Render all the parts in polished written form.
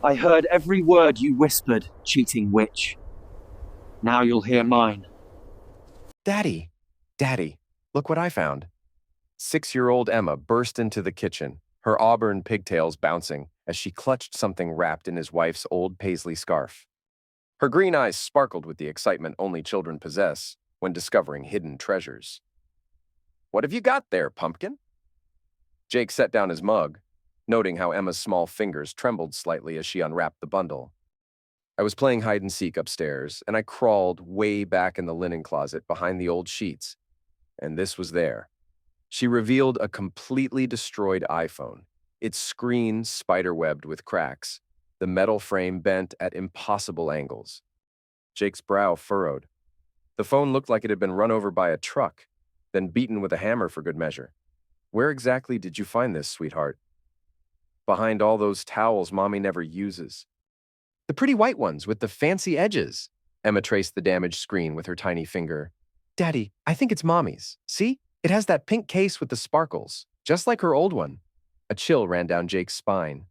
I heard every word you whispered, cheating witch. Now you'll hear mine. Daddy, Daddy, look what I found. 6-year-old Emma burst into the kitchen, her auburn pigtails bouncing as she clutched something wrapped in his wife's old paisley scarf. Her green eyes sparkled with the excitement only children possess when discovering hidden treasures. "What have you got there, pumpkin?" Jake set down his mug, noting how Emma's small fingers trembled slightly as she unwrapped the bundle. "I was playing hide-and-seek upstairs, and I crawled way back in the linen closet behind the old sheets, and this was there." She revealed a completely destroyed iPhone, its screen spiderwebbed with cracks, the metal frame bent at impossible angles. Jake's brow furrowed. The phone looked like it had been run over by a truck, then beaten with a hammer for good measure. "Where exactly did you find this, sweetheart?" "Behind all those towels Mommy never uses." "The pretty white ones with the fancy edges." Emma traced the damaged screen with her tiny finger. "Daddy, I think it's Mommy's. See? It has that pink case with the sparkles, just like her old one." A chill ran down Jake's spine.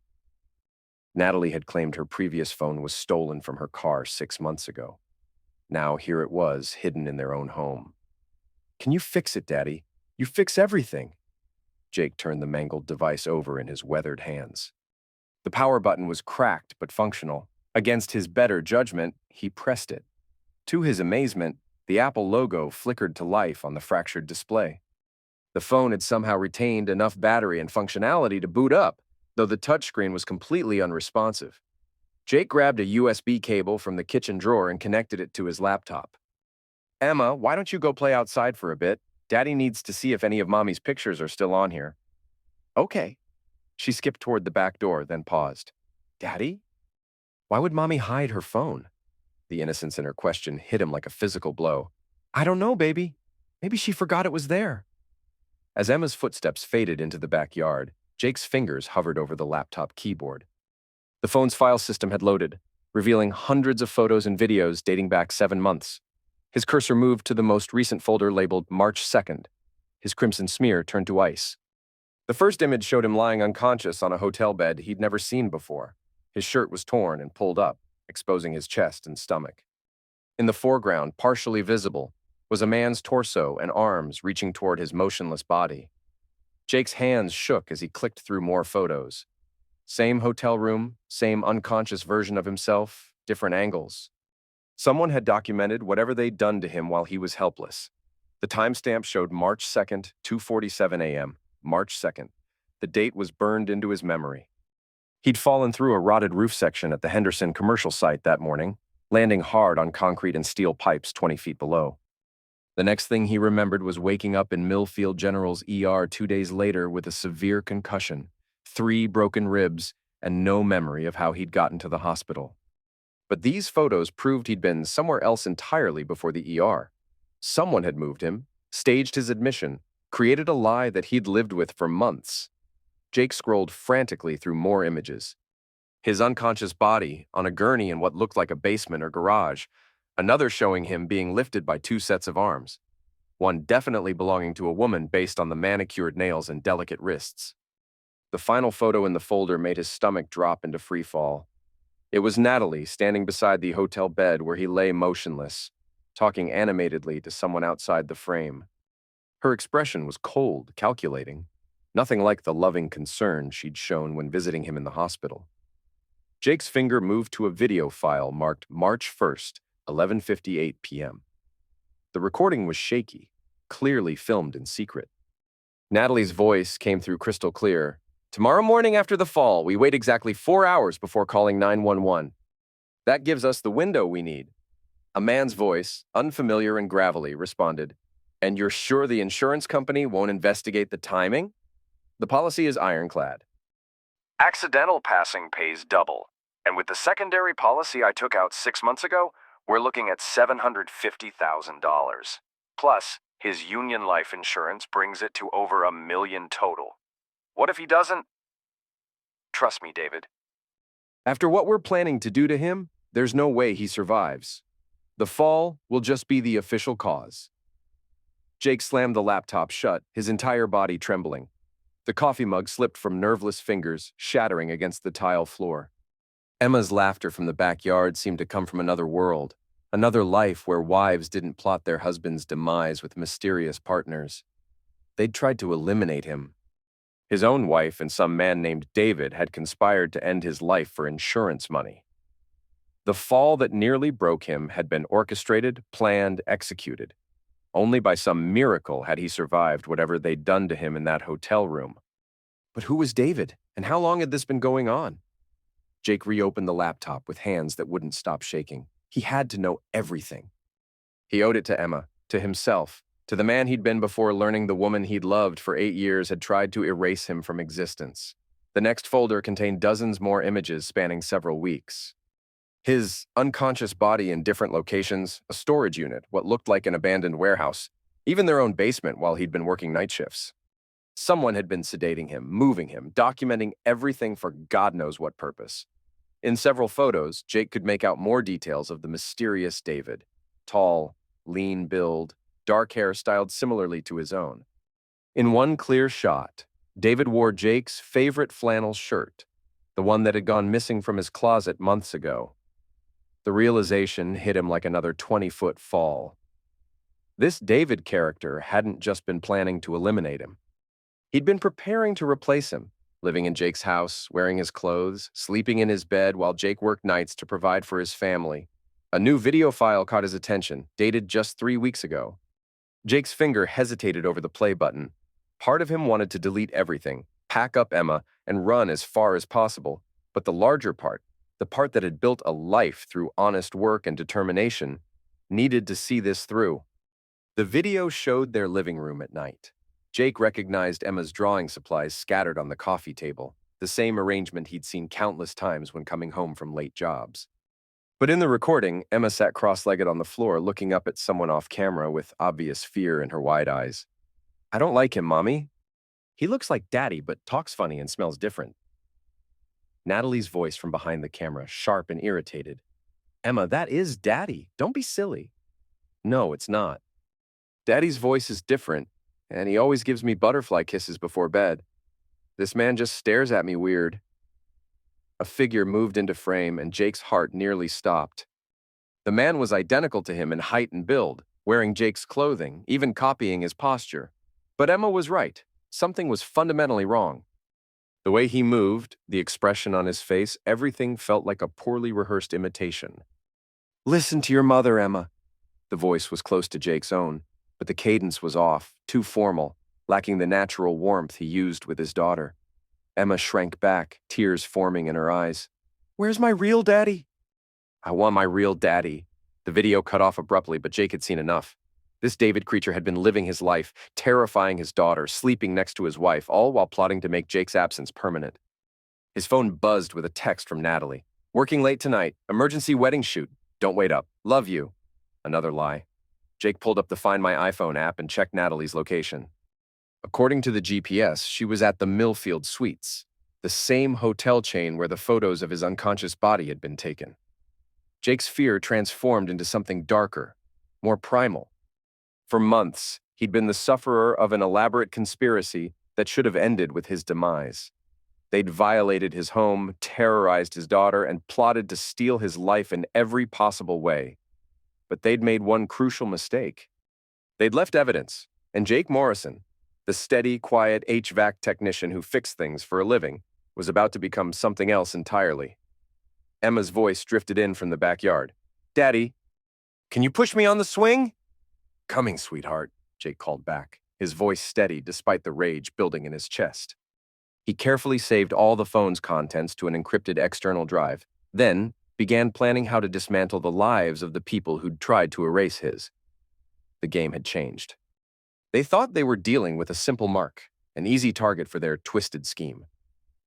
Natalie had claimed her previous phone was stolen from her car 6 months ago. Now here it was, hidden in their own home. "Can you fix it, Daddy? You fix everything." Jake turned the mangled device over in his weathered hands. The power button was cracked but functional. Against his better judgment, he pressed it. To his amazement, the Apple logo flickered to life on the fractured display. The phone had somehow retained enough battery and functionality to boot up, though the touchscreen was completely unresponsive. Jake grabbed a USB cable from the kitchen drawer and connected it to his laptop. "Emma, why don't you go play outside for a bit? Daddy needs to see if any of Mommy's pictures are still on here." "Okay." She skipped toward the back door, then paused. "Daddy? Why would Mommy hide her phone?" The innocence in her question hit him like a physical blow. "I don't know, baby. Maybe she forgot it was there." As Emma's footsteps faded into the backyard, Jake's fingers hovered over the laptop keyboard. The phone's file system had loaded, revealing hundreds of photos and videos dating back 7 months. His cursor moved to the most recent folder labeled March 2nd. His crimson smear turned to ice. The first image showed him lying unconscious on a hotel bed he'd never seen before. His shirt was torn and pulled up, exposing his chest and stomach. In the foreground, partially visible, was a man's torso and arms reaching toward his motionless body. Jake's hands shook as he clicked through more photos. Same hotel room, same unconscious version of himself, different angles. Someone had documented whatever they'd done to him while he was helpless. The timestamp showed March 2nd, 2:47 a.m., March 2nd. The date was burned into his memory. He'd fallen through a rotted roof section at the Henderson commercial site that morning, landing hard on concrete and steel pipes 20 feet below. The next thing he remembered was waking up in Millfield General's ER 2 days later with a severe concussion, 3 broken ribs, and no memory of how he'd gotten to the hospital. But these photos proved he'd been somewhere else entirely before the ER. Someone had moved him, staged his admission, created a lie that he'd lived with for months. Jake scrolled frantically through more images. His unconscious body on a gurney in what looked like a basement or garage, another showing him being lifted by 2 sets of arms, one definitely belonging to a woman based on the manicured nails and delicate wrists. The final photo in the folder made his stomach drop into free fall. It was Natalie standing beside the hotel bed where he lay motionless, talking animatedly to someone outside the frame. Her expression was cold, calculating, nothing like the loving concern she'd shown when visiting him in the hospital. Jake's finger moved to a video file marked March 1st, 11:58 p.m. The recording was shaky, clearly filmed in secret. Natalie's voice came through crystal clear. "Tomorrow morning after the fall, we wait exactly 4 hours before calling 911. That gives us the window we need." A man's voice, unfamiliar and gravelly, responded, "And you're sure the insurance company won't investigate the timing?" "The policy is ironclad. Accidental passing pays double. And with the secondary policy I took out 6 months ago, we're looking at $750,000. Plus, his union life insurance brings it to over $1 million total. What if he doesn't? Trust me, David. After what we're planning to do to him, there's no way he survives. The fall will just be the official cause." Jake slammed the laptop shut, his entire body trembling. The coffee mug slipped from nerveless fingers, shattering against the tile floor. Emma's laughter from the backyard seemed to come from another world, another life where wives didn't plot their husband's demise with mysterious partners. They'd tried to eliminate him. His own wife and some man named David had conspired to end his life for insurance money. The fall that nearly broke him had been orchestrated, planned, executed. Only by some miracle had he survived whatever they'd done to him in that hotel room. But who was David, and how long had this been going on? Jake reopened the laptop with hands that wouldn't stop shaking. He had to know everything. He owed it to Emma, to himself, to the man he'd been before learning the woman he'd loved for 8 years had tried to erase him from existence. The next folder contained dozens more images spanning several weeks. His unconscious body in different locations, a storage unit, what looked like an abandoned warehouse, even their own basement while he'd been working night shifts. Someone had been sedating him, moving him, documenting everything for God knows what purpose. In several photos, Jake could make out more details of the mysterious David. Tall, lean build, dark hair styled similarly to his own. In one clear shot, David wore Jake's favorite flannel shirt, the one that had gone missing from his closet months ago. The realization hit him like another 20-foot fall. This David character hadn't just been planning to eliminate him. He'd been preparing to replace him, living in Jake's house, wearing his clothes, sleeping in his bed while Jake worked nights to provide for his family. A new video file caught his attention, dated just 3 weeks ago. Jake's finger hesitated over the play button. Part of him wanted to delete everything, pack up Emma, and run as far as possible. But the larger part, the part that had built a life through honest work and determination, needed to see this through. The video showed their living room at night. Jake recognized Emma's drawing supplies scattered on the coffee table, the same arrangement he'd seen countless times when coming home from late jobs. But in the recording, Emma sat cross-legged on the floor looking up at someone off camera with obvious fear in her wide eyes. "I don't like him, Mommy. He looks like Daddy, but talks funny and smells different." Natalie's voice from behind the camera, sharp and irritated. "Emma, that is Daddy. Don't be silly." "No, it's not. Daddy's voice is different, and he always gives me butterfly kisses before bed. This man just stares at me weird." A figure moved into frame, and Jake's heart nearly stopped. The man was identical to him in height and build, wearing Jake's clothing, even copying his posture. But Emma was right. Something was fundamentally wrong. The way he moved, the expression on his face, everything felt like a poorly rehearsed imitation. "Listen to your mother, Emma." The voice was close to Jake's own, but the cadence was off, too formal, lacking the natural warmth he used with his daughter. Emma shrank back, tears forming in her eyes. "Where's my real daddy?" "I want my real daddy." The video cut off abruptly, but Jake had seen enough. This David creature had been living his life, terrifying his daughter, sleeping next to his wife, all while plotting to make Jake's absence permanent. His phone buzzed with a text from Natalie. "Working late tonight. Emergency wedding shoot. Don't wait up. Love you." Another lie. Jake pulled up the Find My iPhone app and checked Natalie's location. According to the GPS, she was at the Millfield Suites, the same hotel chain where the photos of his unconscious body had been taken. Jake's fear transformed into something darker, more primal. For months, he'd been the sufferer of an elaborate conspiracy that should have ended with his demise. They'd violated his home, terrorized his daughter, and plotted to steal his life in every possible way. But they'd made one crucial mistake. They'd left evidence, and Jake Morrison, the steady, quiet HVAC technician who fixed things for a living, was about to become something else entirely. Emma's voice drifted in from the backyard. "Daddy, can you push me on the swing?" "Coming, sweetheart," Jake called back, his voice steady despite the rage building in his chest. He carefully saved all the phone's contents to an encrypted external drive, then began planning how to dismantle the lives of the people who'd tried to erase his. The game had changed. They thought they were dealing with a simple mark, an easy target for their twisted scheme.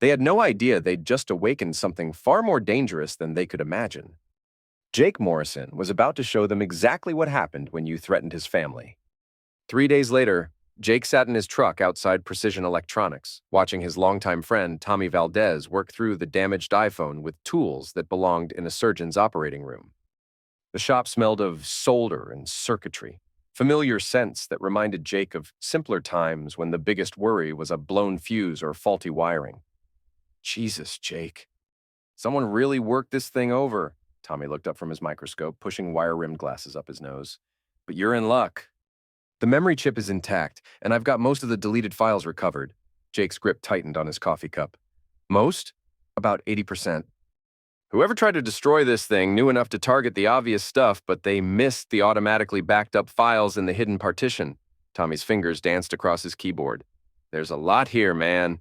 They had no idea they'd just awakened something far more dangerous than they could imagine. Jake Morrison was about to show them exactly what happened when you threatened his family. 3 days later, Jake sat in his truck outside Precision Electronics, watching his longtime friend Tommy Valdez work through the damaged iPhone with tools that belonged in a surgeon's operating room. The shop smelled of solder and circuitry, familiar scents that reminded Jake of simpler times when the biggest worry was a blown fuse or faulty wiring. "Jesus, Jake." Someone really worked this thing over. Tommy looked up from his microscope, pushing wire-rimmed glasses up his nose. But you're in luck. The memory chip is intact, and I've got most of the deleted files recovered. Jake's grip tightened on his coffee cup. Most? About 80%. Whoever tried to destroy this thing knew enough to target the obvious stuff, but they missed the automatically backed up files in the hidden partition. Tommy's fingers danced across his keyboard. There's a lot here, man.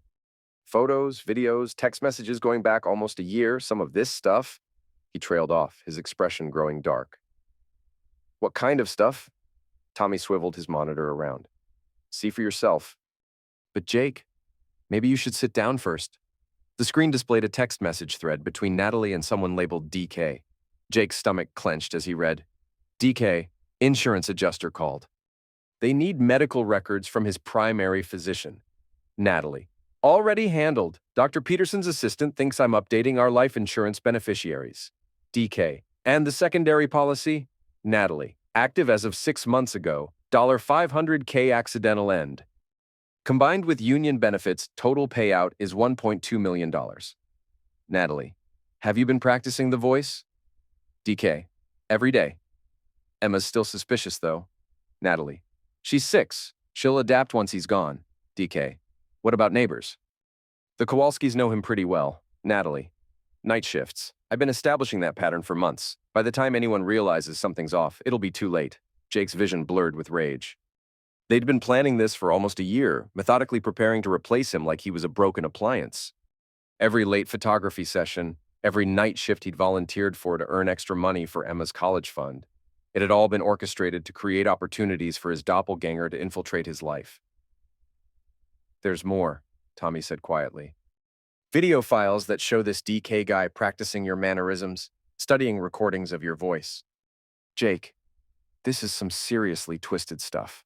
Photos, videos, text messages going back almost a year, some of this stuff. He trailed off, his expression growing dark. What kind of stuff? Tommy swiveled his monitor around. See for yourself. But Jake, maybe you should sit down first. The screen displayed a text message thread between Natalie and someone labeled DK. Jake's stomach clenched as he read, DK, insurance adjuster called. They need medical records from his primary physician. Natalie, already handled. Dr. Peterson's assistant thinks I'm updating our life insurance beneficiaries. DK, and the secondary policy? Natalie, active as of 6 months ago, $500K accidental end. Combined with union benefits, total payout is $1.2 million. Natalie, have you been practicing the voice? DK, every day. Emma's still suspicious, though. Natalie, she's 6. She'll adapt once he's gone. DK, what about neighbors? The Kowalskis know him pretty well. Natalie, night shifts. I've been establishing that pattern for months. By the time anyone realizes something's off, it'll be too late. Jake's vision blurred with rage. They'd been planning this for almost a year, methodically preparing to replace him like he was a broken appliance. Every late photography session, every night shift he'd volunteered for to earn extra money for Emma's college fund. It had all been orchestrated to create opportunities for his doppelganger to infiltrate his life. There's more, Tommy said quietly. Video files that show this DK guy practicing your mannerisms, studying recordings of your voice. Jake, this is some seriously twisted stuff.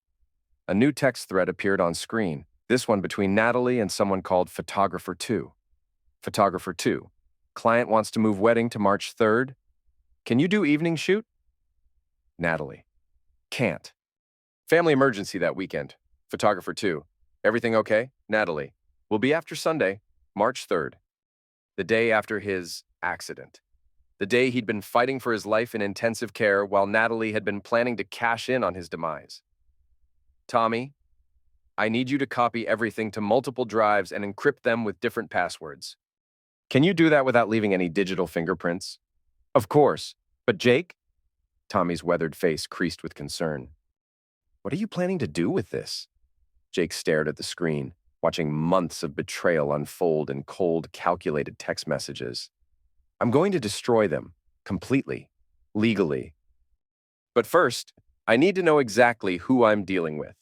A new text thread appeared on screen, this one between Natalie and someone called Photographer 2. Photographer 2, client wants to move wedding to March 3rd. Can you do evening shoot? Natalie, can't. Family emergency that weekend. Photographer 2, everything okay? Natalie, will be after Sunday, March 3rd. The day after his accident. The day he'd been fighting for his life in intensive care while Natalie had been planning to cash in on his demise. Tommy, I need you to copy everything to multiple drives and encrypt them with different passwords. Can you do that without leaving any digital fingerprints? Of course, but Jake? Tommy's weathered face creased with concern. What are you planning to do with this? Jake stared at the screen, watching months of betrayal unfold in cold, calculated text messages. I'm going to destroy them, completely, legally. But first, I need to know exactly who I'm dealing with.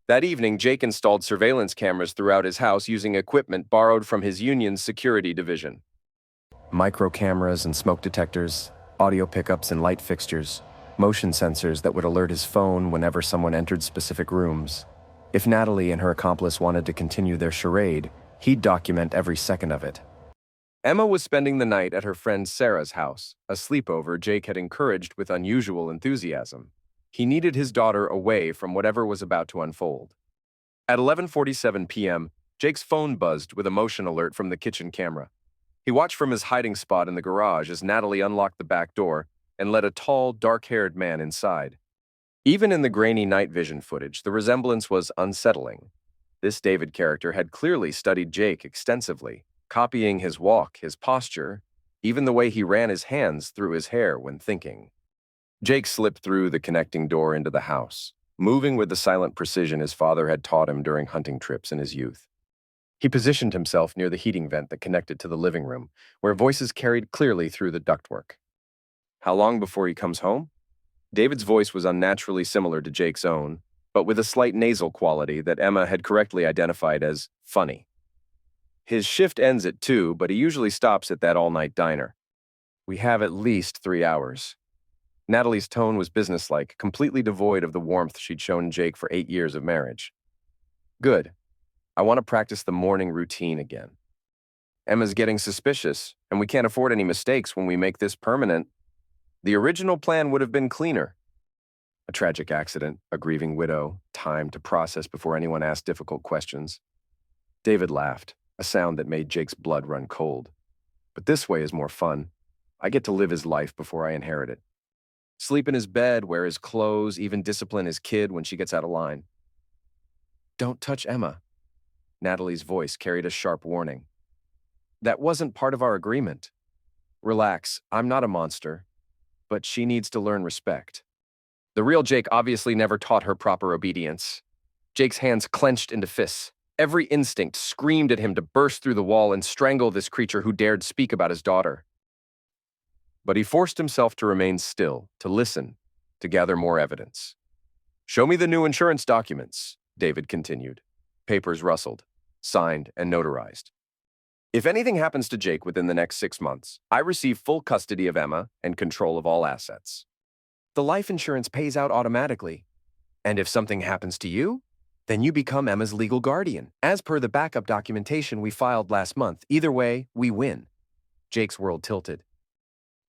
That evening, Jake installed surveillance cameras throughout his house using equipment borrowed from his union's security division. Micro cameras and smoke detectors, audio pickups and light fixtures, motion sensors that would alert his phone whenever someone entered specific rooms. If Natalie and her accomplice wanted to continue their charade, he'd document every second of it. Emma was spending the night at her friend Sarah's house, a sleepover Jake had encouraged with unusual enthusiasm. He needed his daughter away from whatever was about to unfold. At 11:47 p.m., Jake's phone buzzed with a motion alert from the kitchen camera. He watched from his hiding spot in the garage as Natalie unlocked the back door and let a tall, dark-haired man inside. Even in the grainy night vision footage, the resemblance was unsettling. This David character had clearly studied Jake extensively, copying his walk, his posture, even the way he ran his hands through his hair when thinking. Jake slipped through the connecting door into the house, moving with the silent precision his father had taught him during hunting trips in his youth. He positioned himself near the heating vent that connected to the living room, where voices carried clearly through the ductwork. How long before he comes home? David's voice was unnaturally similar to Jake's own, but with a slight nasal quality that Emma had correctly identified as funny. His shift ends at 2, but he usually stops at that all-night diner. We have at least 3 hours. Natalie's tone was businesslike, completely devoid of the warmth she'd shown Jake for 8 years of marriage. Good. I want to practice the morning routine again. Emma's getting suspicious, and we can't afford any mistakes when we make this permanent. The original plan would have been cleaner. A tragic accident, a grieving widow, time to process before anyone asked difficult questions. David laughed, a sound that made Jake's blood run cold. But this way is more fun. I get to live his life before I inherit it. Sleep in his bed, wear his clothes, even discipline his kid when she gets out of line. Don't touch Emma. Natalie's voice carried a sharp warning. That wasn't part of our agreement. Relax, I'm not a monster, but she needs to learn respect. The real Jake obviously never taught her proper obedience. Jake's hands clenched into fists. Every instinct screamed at him to burst through the wall and strangle this creature who dared speak about his daughter. But he forced himself to remain still, to listen, to gather more evidence. Show me the new insurance documents, David continued. Papers rustled, signed and notarized. If anything happens to Jake within the next 6 months, I receive full custody of Emma and control of all assets. The life insurance pays out automatically. And if something happens to you, then you become Emma's legal guardian, as per the backup documentation we filed last month. Either way, we win. Jake's world tilted.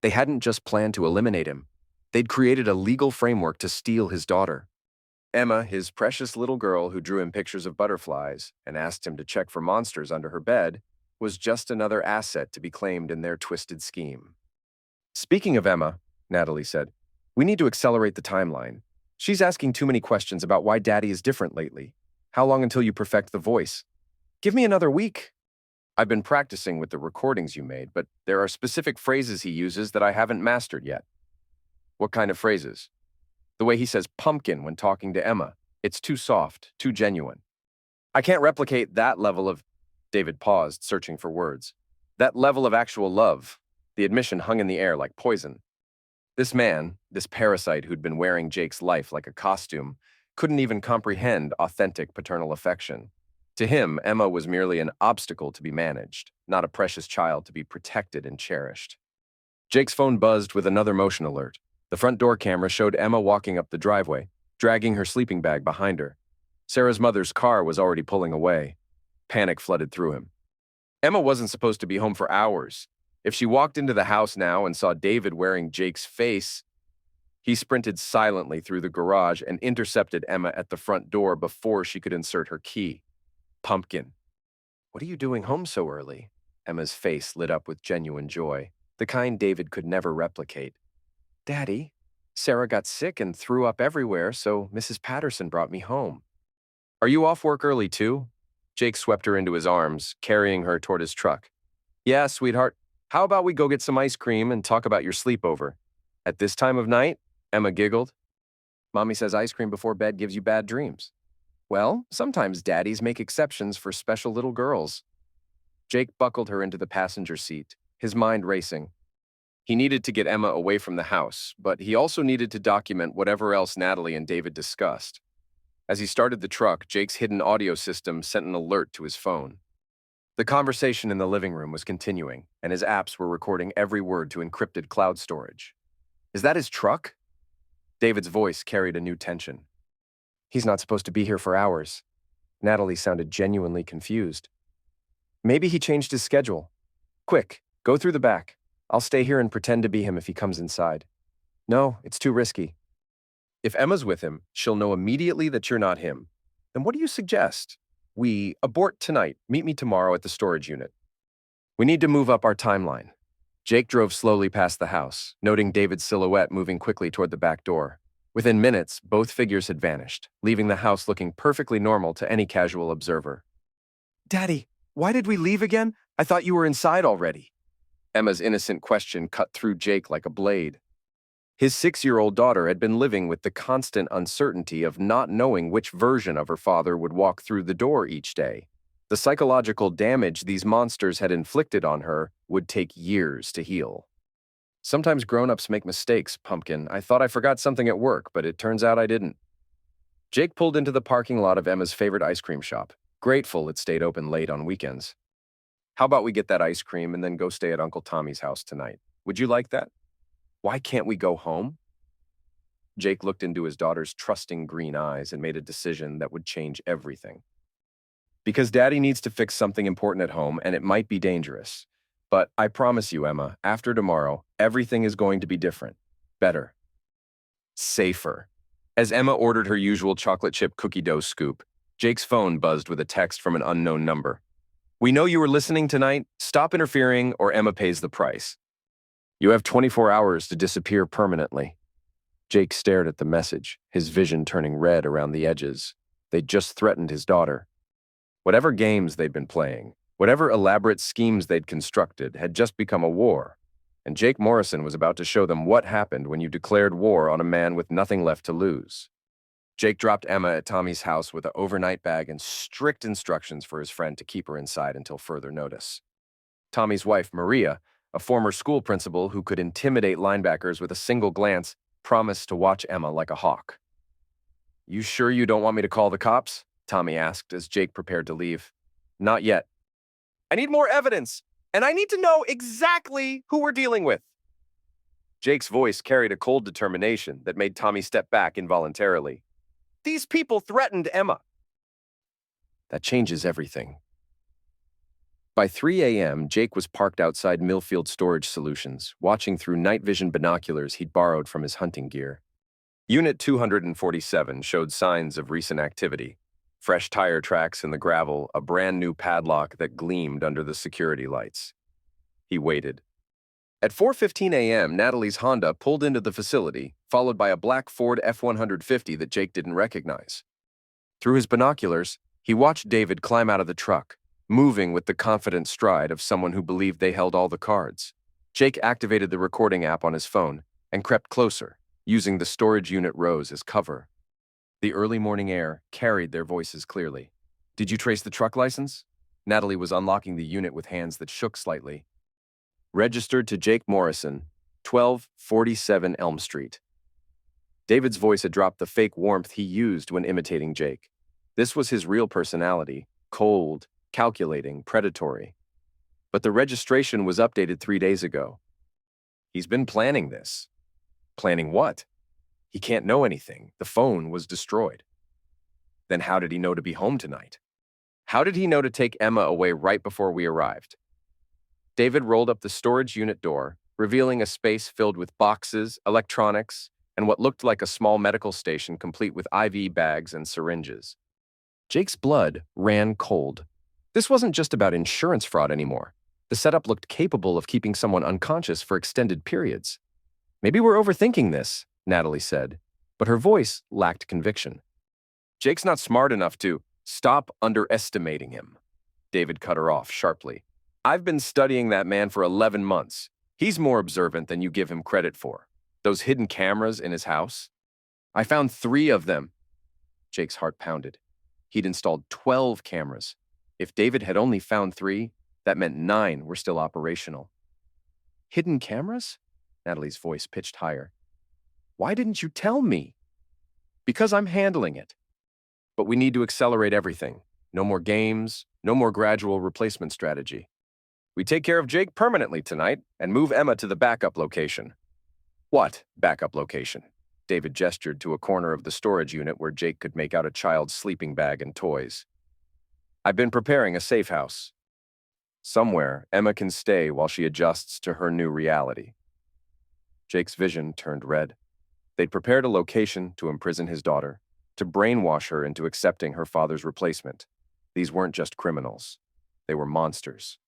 They hadn't just planned to eliminate him. They'd created a legal framework to steal his daughter. Emma, his precious little girl who drew him pictures of butterflies and asked him to check for monsters under her bed, was just another asset to be claimed in their twisted scheme. Speaking of Emma, Natalie said, we need to accelerate the timeline. She's asking too many questions about why Daddy is different lately. How long until you perfect the voice? Give me another week. I've been practicing with the recordings you made, but there are specific phrases he uses that I haven't mastered yet. What kind of phrases? The way he says pumpkin when talking to Emma. It's too soft, too genuine. I can't replicate that level of... David paused, searching for words. That level of actual love. The admission hung in the air like poison. This man, this parasite who'd been wearing Jake's life like a costume, couldn't even comprehend authentic paternal affection. To him, Emma was merely an obstacle to be managed, not a precious child to be protected and cherished. Jake's phone buzzed with another motion alert. The front door camera showed Emma walking up the driveway, dragging her sleeping bag behind her. Sarah's mother's car was already pulling away. Panic flooded through him. Emma wasn't supposed to be home for hours. If she walked into the house now and saw David wearing Jake's face, he sprinted silently through the garage and intercepted Emma at the front door before she could insert her key. Pumpkin. What are you doing home so early? Emma's face lit up with genuine joy, the kind David could never replicate. Daddy, Sarah got sick and threw up everywhere, so Mrs. Patterson brought me home. Are you off work early too? Jake swept her into his arms, carrying her toward his truck. Yeah, sweetheart. How about we go get some ice cream and talk about your sleepover? At this time of night? Emma giggled. Mommy says ice cream before bed gives you bad dreams. Well, sometimes daddies make exceptions for special little girls. Jake buckled her into the passenger seat, his mind racing. He needed to get Emma away from the house, but he also needed to document whatever else Natalie and David discussed. As he started the truck, Jake's hidden audio system sent an alert to his phone. The conversation in the living room was continuing, and his apps were recording every word to encrypted cloud storage. Is that his truck? David's voice carried a new tension. He's not supposed to be here for hours. Natalie sounded genuinely confused. Maybe he changed his schedule. Quick, go through the back. I'll stay here and pretend to be him if he comes inside. No, it's too risky. If Emma's with him, she'll know immediately that you're not him. Then what do you suggest? We abort tonight. Meet me tomorrow at the storage unit. We need to move up our timeline. Jake drove slowly past the house, noting David's silhouette moving quickly toward the back door. Within minutes, both figures had vanished, leaving the house looking perfectly normal to any casual observer. Daddy, why did we leave again? I thought you were inside already. Emma's innocent question cut through Jake like a blade. His 6-year-old daughter had been living with the constant uncertainty of not knowing which version of her father would walk through the door each day. The psychological damage these monsters had inflicted on her would take years to heal. Sometimes grown-ups make mistakes, Pumpkin. I thought I forgot something at work, but it turns out I didn't. Jake pulled into the parking lot of Emma's favorite ice cream shop, grateful it stayed open late on weekends. How about we get that ice cream and then go stay at Uncle Tommy's house tonight? Would you like that? Why can't we go home? Jake looked into his daughter's trusting green eyes and made a decision that would change everything. Because Daddy needs to fix something important at home, and it might be dangerous. But I promise you, Emma, after tomorrow, everything is going to be different. Better. Safer. As Emma ordered her usual chocolate chip cookie dough scoop, Jake's phone buzzed with a text from an unknown number. We know you were listening tonight. Stop interfering or Emma pays the price. You have 24 hours to disappear permanently. Jake stared at the message, his vision turning red around the edges. They'd just threatened his daughter. Whatever games they'd been playing, whatever elaborate schemes they'd constructed had just become a war. And Jake Morrison was about to show them what happened when you declared war on a man with nothing left to lose. Jake dropped Emma at Tommy's house with an overnight bag and strict instructions for his friend to keep her inside until further notice. Tommy's wife, Maria, a former school principal who could intimidate linebackers with a single glance, promised to watch Emma like a hawk. "You sure you don't want me to call the cops?" Tommy asked as Jake prepared to leave. "Not yet. I need more evidence, and I need to know exactly who we're dealing with." Jake's voice carried a cold determination that made Tommy step back involuntarily. "These people threatened Emma." That changes everything. By 3 a.m., Jake was parked outside Millfield Storage Solutions, watching through night vision binoculars he'd borrowed from his hunting gear. Unit 247 showed signs of recent activity. Fresh tire tracks in the gravel, a brand new padlock that gleamed under the security lights. He waited. At 4:15 a.m., Natalie's Honda pulled into the facility, followed by a black Ford F-150 that Jake didn't recognize. Through his binoculars, he watched David climb out of the truck, moving with the confident stride of someone who believed they held all the cards. Jake activated the recording app on his phone and crept closer, using the storage unit rows as cover. The early morning air carried their voices clearly. "Did you trace the truck license?" Natalie was unlocking the unit with hands that shook slightly. "Registered to Jake Morrison, 1247 Elm Street." David's voice had dropped the fake warmth he used when imitating Jake. This was his real personality, cold, calculating, predatory. But the registration was updated 3 days ago. He's been planning this. Planning what? He can't know anything. The phone was destroyed. Then how did he know to be home tonight? How did he know to take Emma away right before we arrived? David rolled up the storage unit door, revealing a space filled with boxes, electronics, and what looked like a small medical station complete with IV bags and syringes. Jake's blood ran cold. This wasn't just about insurance fraud anymore. The setup looked capable of keeping someone unconscious for extended periods. "Maybe we're overthinking this," Natalie said, but her voice lacked conviction. "Jake's not smart enough to stop underestimating him." David cut her off sharply. "I've been studying that man for 11 months. He's more observant than you give him credit for. Those hidden cameras in his house? I found 3 of them." Jake's heart pounded. He'd installed 12 cameras. If David had only found 3, that meant 9 were still operational. "Hidden cameras?" Natalie's voice pitched higher. "Why didn't you tell me?" "Because I'm handling it. But we need to accelerate everything. No more games, no more gradual replacement strategy. We take care of Jake permanently tonight and move Emma to the backup location." "What backup location?" David gestured to a corner of the storage unit where Jake could make out a child's sleeping bag and toys. "I've been preparing a safe house. Somewhere, Emma can stay while she adjusts to her new reality." Jake's vision turned red. They'd prepared a location to imprison his daughter, to brainwash her into accepting her father's replacement. These weren't just criminals. They were monsters.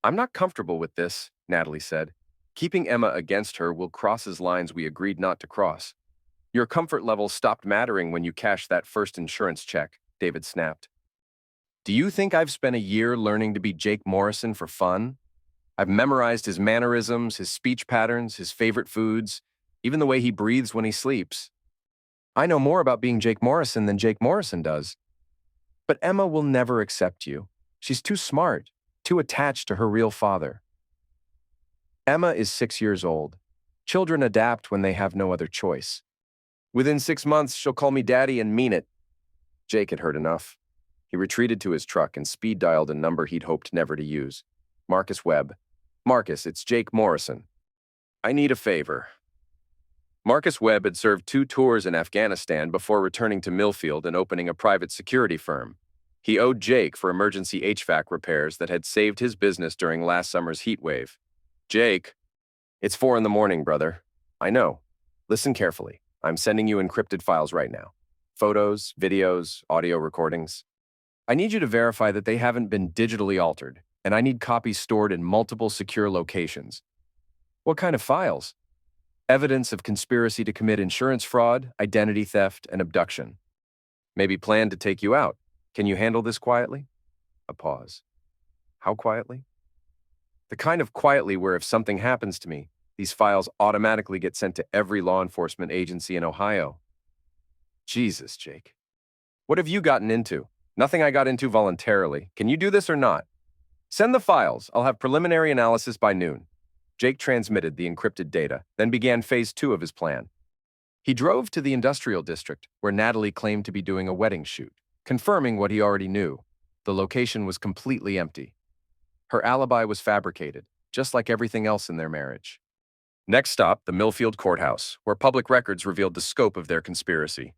"I'm not comfortable with this," Natalie said. "Keeping Emma against her will cross his lines we agreed not to cross." "Your comfort level stopped mattering when you cashed that first insurance check," David snapped. "Do you think I've spent a year learning to be Jake Morrison for fun? I've memorized his mannerisms, his speech patterns, his favorite foods, even the way he breathes when he sleeps. I know more about being Jake Morrison than Jake Morrison does. But Emma will never accept you. She's too smart, too attached to her real father." "Emma is 6 years old. Children adapt when they have no other choice. Within 6 months, she'll call me daddy and mean it." Jake had heard enough. He retreated to his truck and speed-dialed a number he'd hoped never to use. Marcus Webb. "Marcus, it's Jake Morrison. I need a favor." Marcus Webb had served 2 tours in Afghanistan before returning to Millfield and opening a private security firm. He owed Jake for emergency HVAC repairs that had saved his business during last summer's heat wave. "Jake, it's 4 in the morning, brother. I know. Listen carefully. I'm sending you encrypted files right now. Photos, videos, audio recordings. I need you to verify that they haven't been digitally altered, and I need copies stored in multiple secure locations. What kind of files? Evidence of conspiracy to commit insurance fraud, identity theft, and abduction. Maybe plan to take you out. Can you handle this quietly? A pause. How quietly? The kind of quietly where if something happens to me, these files automatically get sent to every law enforcement agency in Ohio. Jesus, Jake. What have you gotten into? Nothing I got into voluntarily. Can you do this or not? Send the files. I'll have preliminary analysis by noon. Jake transmitted the encrypted data, then began phase 2 of his plan. He drove to the industrial district, where Natalie claimed to be doing a wedding shoot, confirming what he already knew. The location was completely empty. Her alibi was fabricated, just like everything else in their marriage. Next stop, the Millfield Courthouse, where public records revealed the scope of their conspiracy.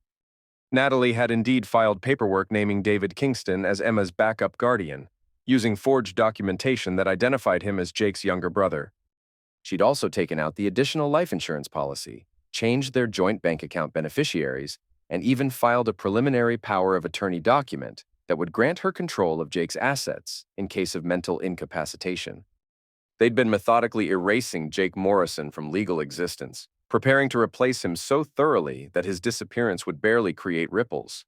Natalie had indeed filed paperwork naming David Kingston as Emma's backup guardian, using forged documentation that identified him as Jake's younger brother. She'd also taken out the additional life insurance policy, changed their joint bank account beneficiaries, and even filed a preliminary power of attorney document that would grant her control of Jake's assets in case of mental incapacitation. They'd been methodically erasing Jake Morrison from legal existence, preparing to replace him so thoroughly that his disappearance would barely create ripples.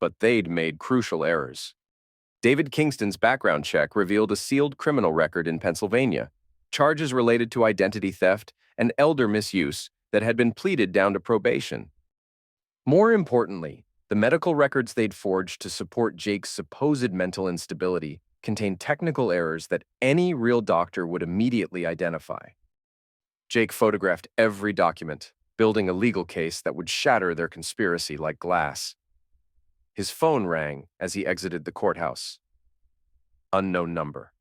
But they'd made crucial errors. David Kingston's background check revealed a sealed criminal record in Pennsylvania, charges related to identity theft and elder misuse that had been pleaded down to probation. More importantly, the medical records they'd forged to support Jake's supposed mental instability contained technical errors that any real doctor would immediately identify. Jake photographed every document, building a legal case that would shatter their conspiracy like glass. His phone rang as he exited the courthouse. Unknown number.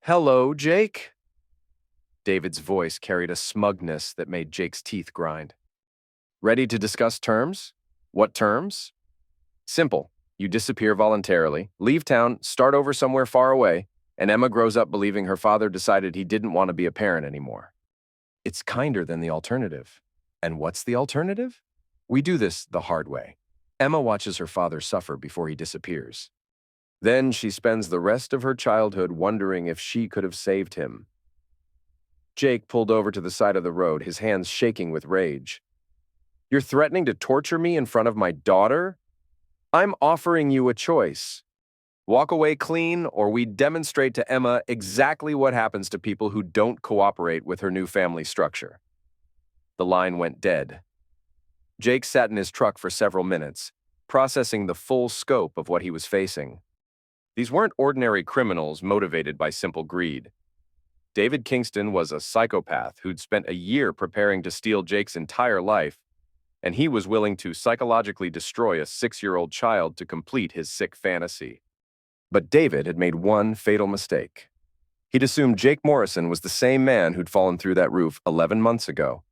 "Hello, Jake?" David's voice carried a smugness that made Jake's teeth grind. "Ready to discuss terms? What terms?" "Simple. You disappear voluntarily, leave town, start over somewhere far away, and Emma grows up believing her father decided he didn't want to be a parent anymore." It's kinder than the alternative. And what's the alternative? We do this the hard way. Emma watches her father suffer before he disappears. Then she spends the rest of her childhood wondering if she could have saved him. Jake pulled over to the side of the road, his hands shaking with rage. "You're threatening to torture me in front of my daughter? I'm offering you a choice. Walk away clean, or we demonstrate to Emma exactly what happens to people who don't cooperate with her new family structure." The line went dead. Jake sat in his truck for several minutes, processing the full scope of what he was facing. These weren't ordinary criminals motivated by simple greed. David Kingston was a psychopath who'd spent a year preparing to steal Jake's entire life, and he was willing to psychologically destroy a 6-year-old child to complete his sick fantasy. But David had made one fatal mistake. He'd assumed Jake Morrison was the same man who'd fallen through that roof 11 months ago.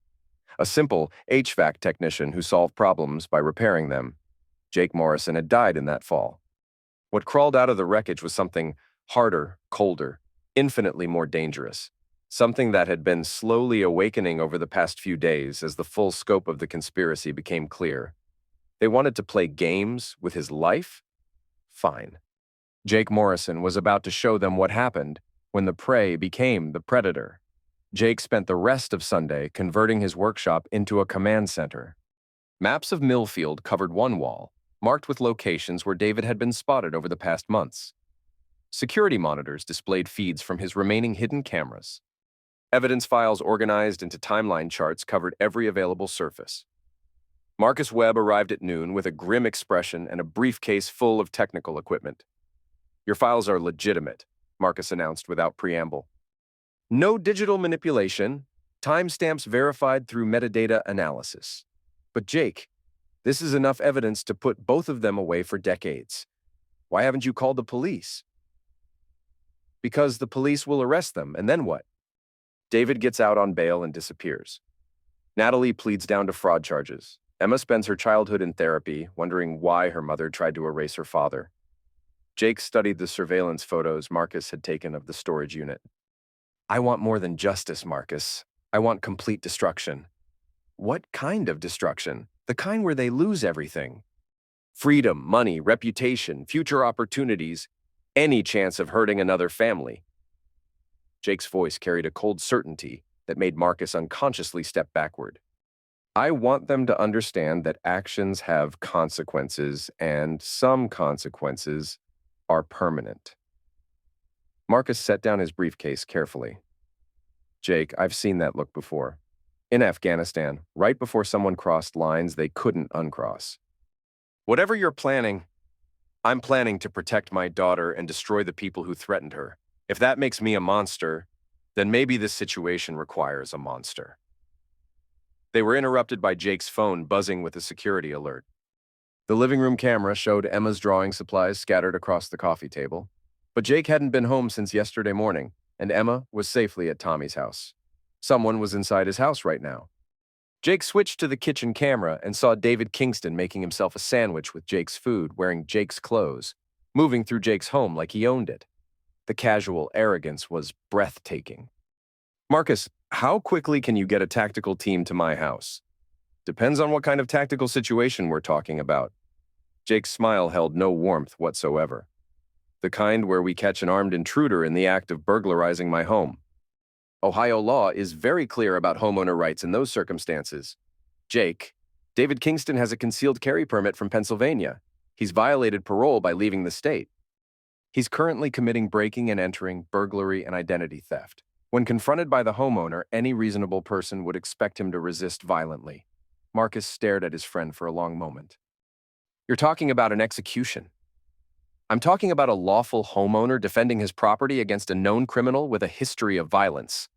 A simple HVAC technician who solved problems by repairing them. Jake Morrison had died in that fall. What crawled out of the wreckage was something harder, colder, infinitely more dangerous. Something that had been slowly awakening over the past few days as the full scope of the conspiracy became clear. They wanted to play games with his life? Fine. Jake Morrison was about to show them what happened when the prey became the predator. Jake spent the rest of Sunday converting his workshop into a command center. Maps of Millfield covered one wall, marked with locations where David had been spotted over the past months. Security monitors displayed feeds from his remaining hidden cameras. Evidence files organized into timeline charts covered every available surface. Marcus Webb arrived at noon with a grim expression and a briefcase full of technical equipment. "Your files are legitimate," Marcus announced without preamble. "No digital manipulation, timestamps verified through metadata analysis." "But Jake, this is enough evidence to put both of them away for decades. Why haven't you called the police?" "Because the police will arrest them, and then what?" David gets out on bail and disappears. Natalie pleads down to fraud charges. Emma spends her childhood in therapy, wondering why her mother tried to erase her father. Jake studied the surveillance photos Marcus had taken of the storage unit. "I want more than justice, Marcus. I want complete destruction." "What kind of destruction? The kind where they lose everything?" Freedom, money, reputation, future opportunities, any chance of hurting another family. Jake's voice carried a cold certainty that made Marcus unconsciously step backward. I want them to understand that actions have consequences, and some consequences are permanent. Marcus set down his briefcase carefully. Jake, I've seen that look before. In Afghanistan, right before someone crossed lines they couldn't uncross. Whatever you're planning, I'm planning to protect my daughter and destroy the people who threatened her. If that makes me a monster, then maybe this situation requires a monster. They were interrupted by Jake's phone buzzing with a security alert. The living room camera showed Emma's drawing supplies scattered across the coffee table, but Jake hadn't been home since yesterday morning, and Emma was safely at Tommy's house. Someone was inside his house right now. Jake switched to the kitchen camera and saw David Kingston making himself a sandwich with Jake's food, wearing Jake's clothes, moving through Jake's home like he owned it. The casual arrogance was breathtaking. Marcus, how quickly can you get a tactical team to my house? Depends on what kind of tactical situation we're talking about. Jake's smile held no warmth whatsoever. The kind where we catch an armed intruder in the act of burglarizing my home. Ohio law is very clear about homeowner rights in those circumstances. Jake, David Kingston has a concealed carry permit from Pennsylvania. He's violated parole by leaving the state. He's currently committing breaking and entering, burglary, and identity theft. When confronted by the homeowner, any reasonable person would expect him to resist violently. Marcus stared at his friend for a long moment. You're talking about an execution. I'm talking about a lawful homeowner defending his property against a known criminal with a history of violence.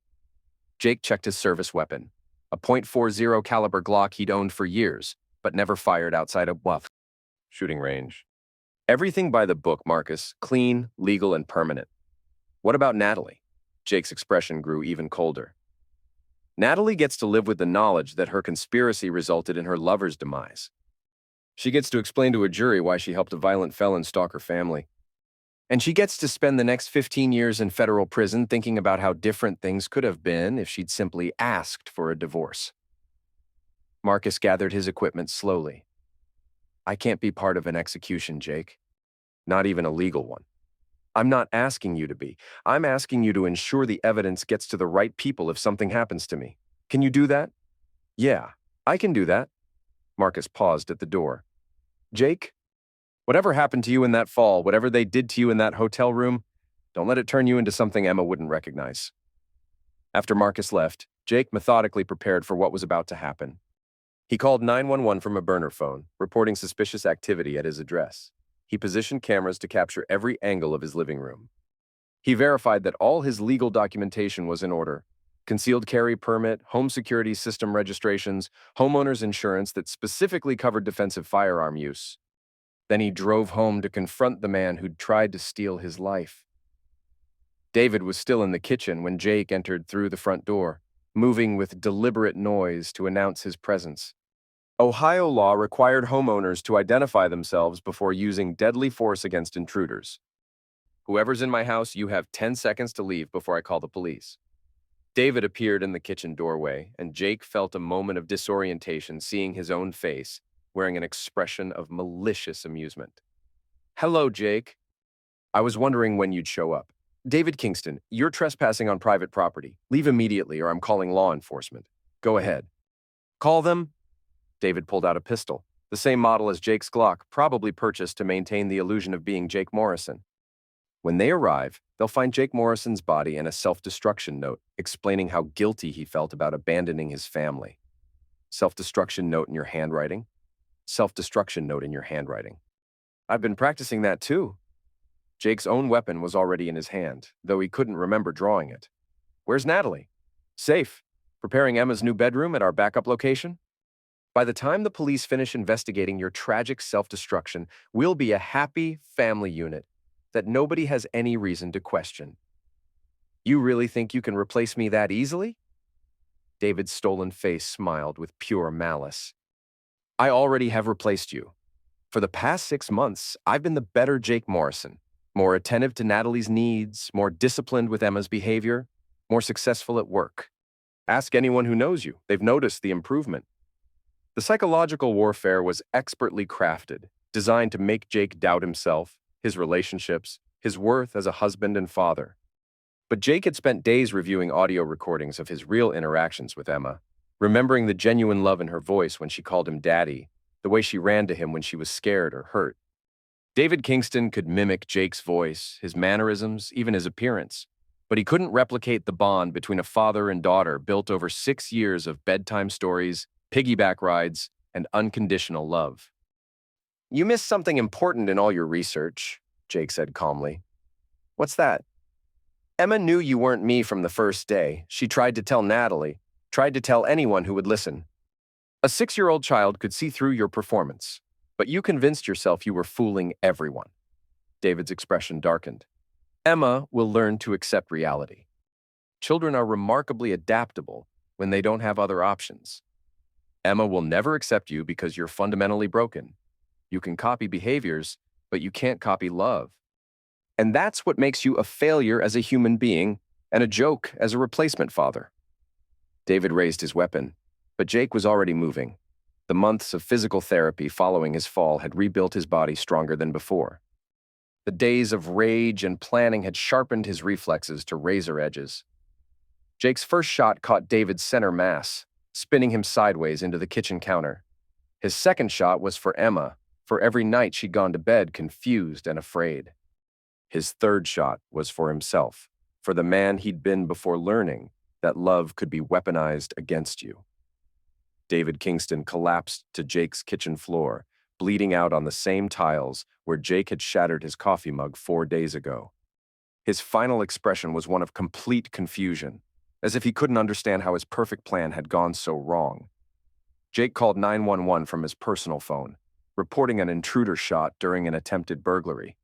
Jake checked his service weapon, a .40 caliber Glock he'd owned for years, but never fired outside a shooting range. Everything by the book, Marcus, clean, legal, and permanent. What about Natalie? Jake's expression grew even colder. Natalie gets to live with the knowledge that her conspiracy resulted in her lover's demise. She gets to explain to a jury why she helped a violent felon stalk her family. And she gets to spend the next 15 years in federal prison thinking about how different things could have been if she'd simply asked for a divorce. Marcus gathered his equipment slowly. I can't be part of an execution, Jake. Not even a legal one. I'm not asking you to be. I'm asking you to ensure the evidence gets to the right people if something happens to me. Can you do that? Yeah, I can do that. Marcus paused at the door. Jake, whatever happened to you in that fall, whatever they did to you in that hotel room, don't let it turn you into something Emma wouldn't recognize. After Marcus left, Jake methodically prepared for what was about to happen. He called 911 from a burner phone, reporting suspicious activity at his address. He positioned cameras to capture every angle of his living room. He verified that all his legal documentation was in order: concealed carry permit, home security system registrations, homeowner's insurance that specifically covered defensive firearm use. Then he drove home to confront the man who'd tried to steal his life. David was still in the kitchen when Jake entered through the front door, moving with deliberate noise to announce his presence. Ohio law required homeowners to identify themselves before using deadly force against intruders. Whoever's in my house, you have 10 seconds to leave before I call the police. David appeared in the kitchen doorway, and Jake felt a moment of disorientation seeing his own face, wearing an expression of malicious amusement. Hello, Jake. I was wondering when you'd show up. David Kingston, you're trespassing on private property. Leave immediately or I'm calling law enforcement. Go ahead. Call them. David pulled out a pistol, the same model as Jake's Glock, probably purchased to maintain the illusion of being Jake Morrison. When they arrive, they'll find Jake Morrison's body and a self-destruction note explaining how guilty he felt about abandoning his family. Self-destruction note in your handwriting? Self-destruction note in your handwriting. I've been practicing that too. Jake's own weapon was already in his hand, though he couldn't remember drawing it. Where's Natalie? Safe. Preparing Emma's new bedroom at our backup location? By the time the police finish investigating your tragic self-destruction, we'll be a happy family unit that nobody has any reason to question. You really think you can replace me that easily? David's stolen face smiled with pure malice. I already have replaced you. For the past 6 months, I've been the better Jake Morrison, more attentive to Natalie's needs, more disciplined with Emma's behavior, more successful at work. Ask anyone who knows you. They've noticed the improvement. The psychological warfare was expertly crafted, designed to make Jake doubt himself, his relationships, his worth as a husband and father. But Jake had spent days reviewing audio recordings of his real interactions with Emma, remembering the genuine love in her voice when she called him daddy, the way she ran to him when she was scared or hurt. David Kingston could mimic Jake's voice, his mannerisms, even his appearance, but he couldn't replicate the bond between a father and daughter built over 6 years of bedtime stories, piggyback rides, and unconditional love. "You missed something important in all your research," Jake said calmly. "What's that?" "Emma knew you weren't me from the first day. She tried to tell Natalie, tried to tell anyone who would listen. A 6-year-old child could see through your performance, but you convinced yourself you were fooling everyone." David's expression darkened. "Emma will learn to accept reality. Children are remarkably adaptable when they don't have other options. Emma will never accept you because you're fundamentally broken. You can copy behaviors, but you can't copy love. And that's what makes you a failure as a human being and a joke as a replacement father." David raised his weapon, but Jake was already moving. The months of physical therapy following his fall had rebuilt his body stronger than before. The days of rage and planning had sharpened his reflexes to razor edges. Jake's first shot caught David's center mass, spinning him sideways into the kitchen counter. His second shot was for Emma, for every night she'd gone to bed confused and afraid. His third shot was for himself, for the man he'd been before learning that love could be weaponized against you. David Kingston collapsed to Jake's kitchen floor, bleeding out on the same tiles where Jake had shattered his coffee mug 4 days ago. His final expression was one of complete confusion, as if he couldn't understand how his perfect plan had gone so wrong. Jake called 911 from his personal phone, reporting an intruder shot during an attempted burglary.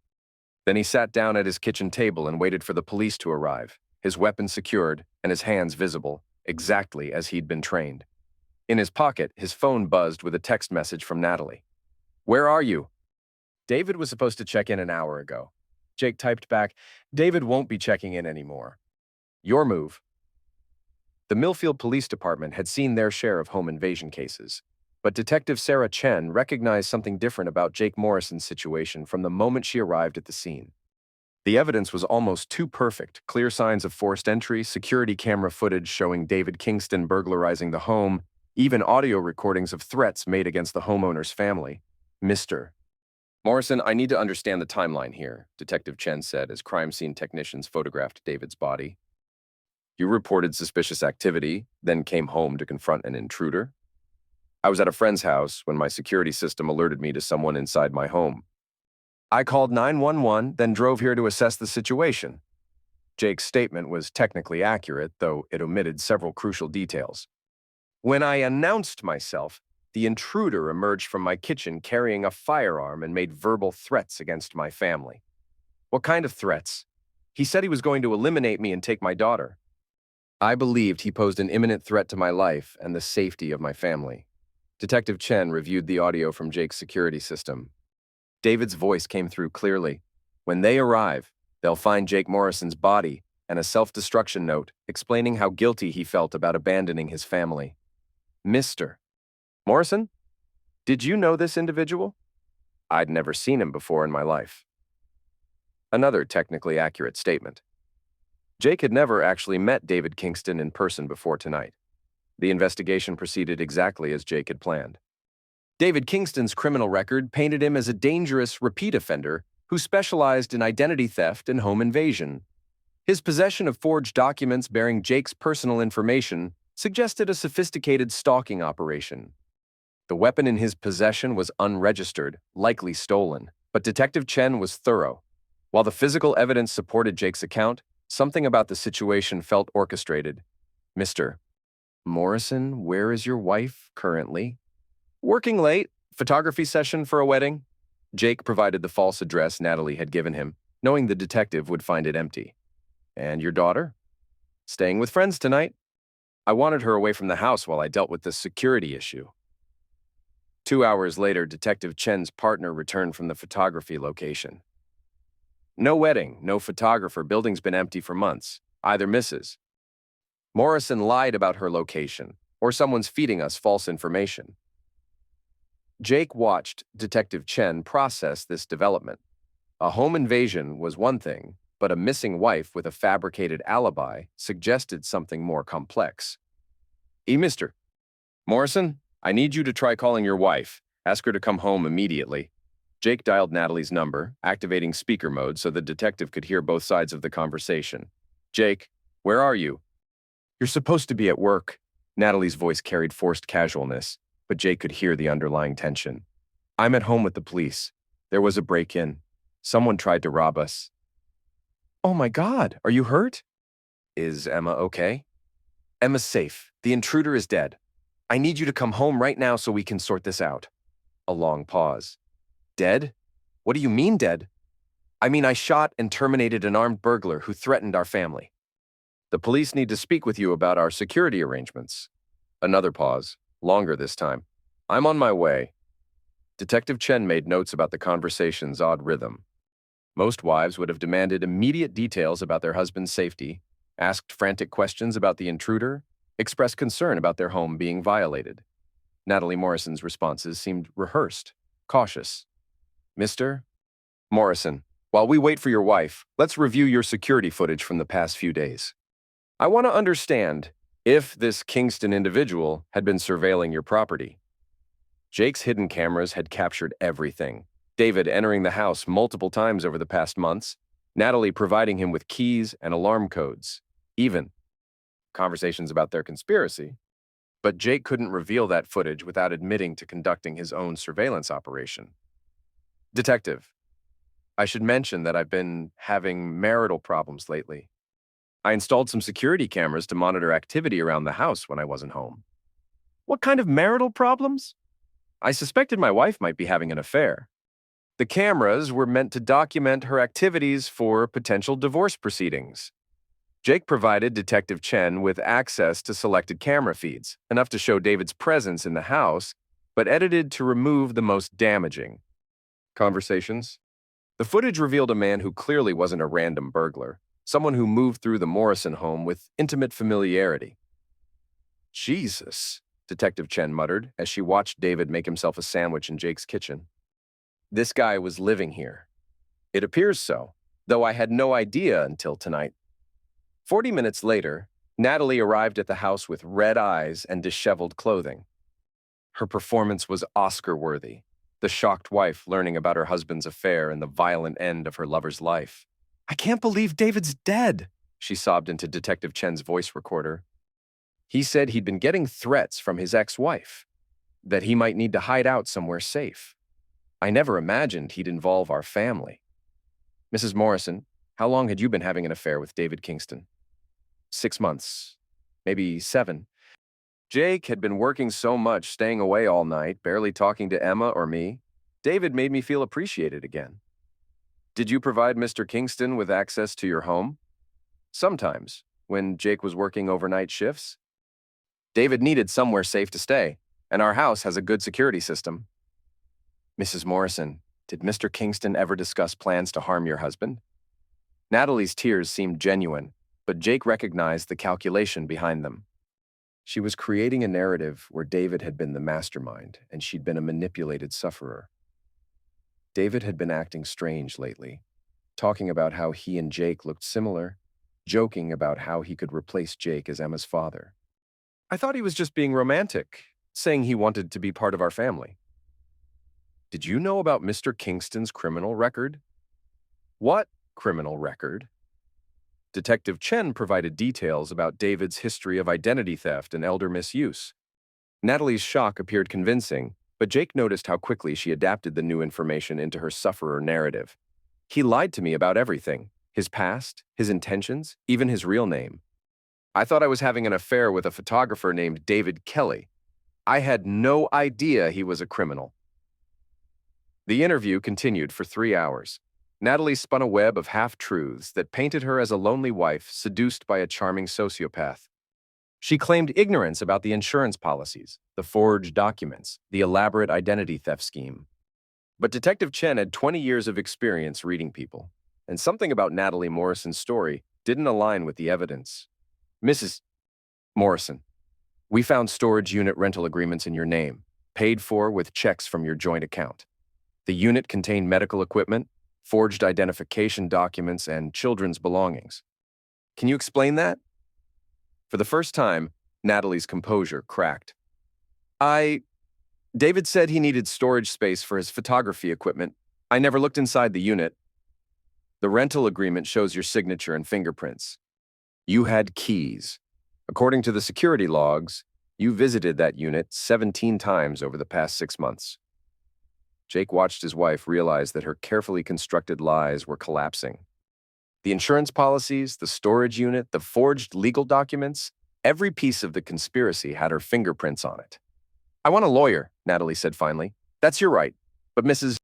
Then he sat down at his kitchen table and waited for the police to arrive, his weapon secured and his hands visible, exactly as he'd been trained. In his pocket, his phone buzzed with a text message from Natalie. "Where are you?" David was supposed to check in an hour ago. Jake typed back, "David won't be checking in anymore. Your move." The Millfield Police Department had seen their share of home invasion cases, but Detective Sarah Chen recognized something different about Jake Morrison's situation from the moment she arrived at the scene. The evidence was almost too perfect: clear signs of forced entry, security camera footage showing David Kingston burglarizing the home, even audio recordings of threats made against the homeowner's family. "Mr. Morrison, I need to understand the timeline here," Detective Chen said as crime scene technicians photographed David's body. "You reported suspicious activity, then came home to confront an intruder?" "I was at a friend's house when my security system alerted me to someone inside my home. I called 911, then drove here to assess the situation." Jake's statement was technically accurate, though it omitted several crucial details. "When I announced myself, the intruder emerged from my kitchen carrying a firearm and made verbal threats against my family." "What kind of threats?" "He said he was going to eliminate me and take my daughter. I believed he posed an imminent threat to my life and the safety of my family." Detective Chen reviewed the audio from Jake's security system. David's voice came through clearly. "When they arrive, they'll find Jake Morrison's body and a self-destruction note explaining how guilty he felt about abandoning his family." "Mr. Morrison, did you know this individual?" "I'd never seen him before in my life." Another technically accurate statement. Jake had never actually met David Kingston in person before tonight. The investigation proceeded exactly as Jake had planned. David Kingston's criminal record painted him as a dangerous repeat offender who specialized in identity theft and home invasion. His possession of forged documents bearing Jake's personal information suggested a sophisticated stalking operation. The weapon in his possession was unregistered, likely stolen, but Detective Chen was thorough. While the physical evidence supported Jake's account, something about the situation felt orchestrated. "Mr. Morrison, where is your wife currently?" "Working late. Photography session for a wedding." Jake provided the false address Natalie had given him, knowing the detective would find it empty. "And your daughter?" "Staying with friends tonight. I wanted her away from the house while I dealt with the security issue." 2 hours later, Detective Chen's partner returned from the photography location. "No wedding, no photographer. Building's been empty for months. Either Mrs. Morrison lied about her location, or someone's feeding us false information." Jake watched Detective Chen process this development. A home invasion was one thing, but a missing wife with a fabricated alibi suggested something more complex. Mr. Morrison, I need you to try calling your wife. Ask her to come home immediately. Jake dialed Natalie's number, activating speaker mode so the detective could hear both sides of the conversation. Jake, where are you? You're supposed to be at work. Natalie's voice carried forced casualness, but Jake could hear the underlying tension. I'm at home with the police. There was a break-in. Someone tried to rob us. Oh my God, are you hurt? Is Emma okay? Emma's safe. The intruder is dead. I need you to come home right now so we can sort this out. A long pause. Dead? What do you mean dead? I mean I shot and terminated an armed burglar who threatened our family. The police need to speak with you about our security arrangements. Another pause, longer this time. I'm on my way. Detective Chen made notes about the conversation's odd rhythm. Most wives would have demanded immediate details about their husband's safety, asked frantic questions about the intruder, expressed concern about their home being violated. Natalie Morrison's responses seemed rehearsed, cautious. Mr. Morrison, while we wait for your wife, let's review your security footage from the past few days. I want to understand if this Kingston individual had been surveilling your property. Jake's hidden cameras had captured everything. David entering the house multiple times over the past months, Natalie providing him with keys and alarm codes, even conversations about their conspiracy. But Jake couldn't reveal that footage without admitting to conducting his own surveillance operation. Detective, I should mention that I've been having marital problems lately. I installed some security cameras to monitor activity around the house when I wasn't home. What kind of marital problems? I suspected my wife might be having an affair. The cameras were meant to document her activities for potential divorce proceedings. Jake provided Detective Chen with access to selected camera feeds, enough to show David's presence in the house, but edited to remove the most damaging. Conversations. The footage revealed a man who clearly wasn't a random burglar, someone who moved through the Morrison home with intimate familiarity. Jesus, Detective Chen muttered as she watched David make himself a sandwich in Jake's kitchen. This guy was living here. It appears so, though I had no idea until tonight. 40 minutes later, Natalie arrived at the house with red eyes and disheveled clothing. Her performance was Oscar-worthy, the shocked wife learning about her husband's affair and the violent end of her lover's life. I can't believe David's dead, she sobbed into Detective Chen's voice recorder. He said he'd been getting threats from his ex-wife, that he might need to hide out somewhere safe. I never imagined he'd involve our family. Mrs. Morrison, how long had you been having an affair with David Kingston? 6 months, maybe 7. Jake had been working so much, staying away all night, barely talking to Emma or me. David made me feel appreciated again. Did you provide Mr. Kingston with access to your home? Sometimes, when Jake was working overnight shifts. David needed somewhere safe to stay, and our house has a good security system. Mrs. Morrison, did Mr. Kingston ever discuss plans to harm your husband? Natalie's tears seemed genuine, but Jake recognized the calculation behind them. She was creating a narrative where David had been the mastermind and she'd been a manipulated sufferer. David had been acting strange lately, talking about how he and Jake looked similar, joking about how he could replace Jake as Emma's father. I thought he was just being romantic, saying he wanted to be part of our family. Did you know about Mr. Kingston's criminal record? What criminal record? Detective Chen provided details about David's history of identity theft and elder misuse. Natalie's shock appeared convincing, but Jake noticed how quickly she adapted the new information into her sufferer narrative. He lied to me about everything, his past, his intentions, even his real name. I thought I was having an affair with a photographer named David Kelly. I had no idea he was a criminal. The interview continued for 3 hours. Natalie spun a web of half-truths that painted her as a lonely wife seduced by a charming sociopath. She claimed ignorance about the insurance policies, the forged documents, the elaborate identity theft scheme. But Detective Chen had 20 years of experience reading people, and something about Natalie Morrison's story didn't align with the evidence. Mrs. Morrison, we found storage unit rental agreements in your name. paid for with checks from your joint account. The unit contained medical equipment, forged identification documents, and children's belongings. Can you explain that? For the first time, Natalie's composure cracked. David said he needed storage space for his photography equipment. I never looked inside the unit. The rental agreement shows your signature and fingerprints. You had keys. According to the security logs, you visited that unit 17 times over the past 6 months. Jake watched his wife realize that her carefully constructed lies were collapsing. The insurance policies, the storage unit, the forged legal documents, every piece of the conspiracy had her fingerprints on it. I want a lawyer, Natalie said finally. That's your right. But Mrs.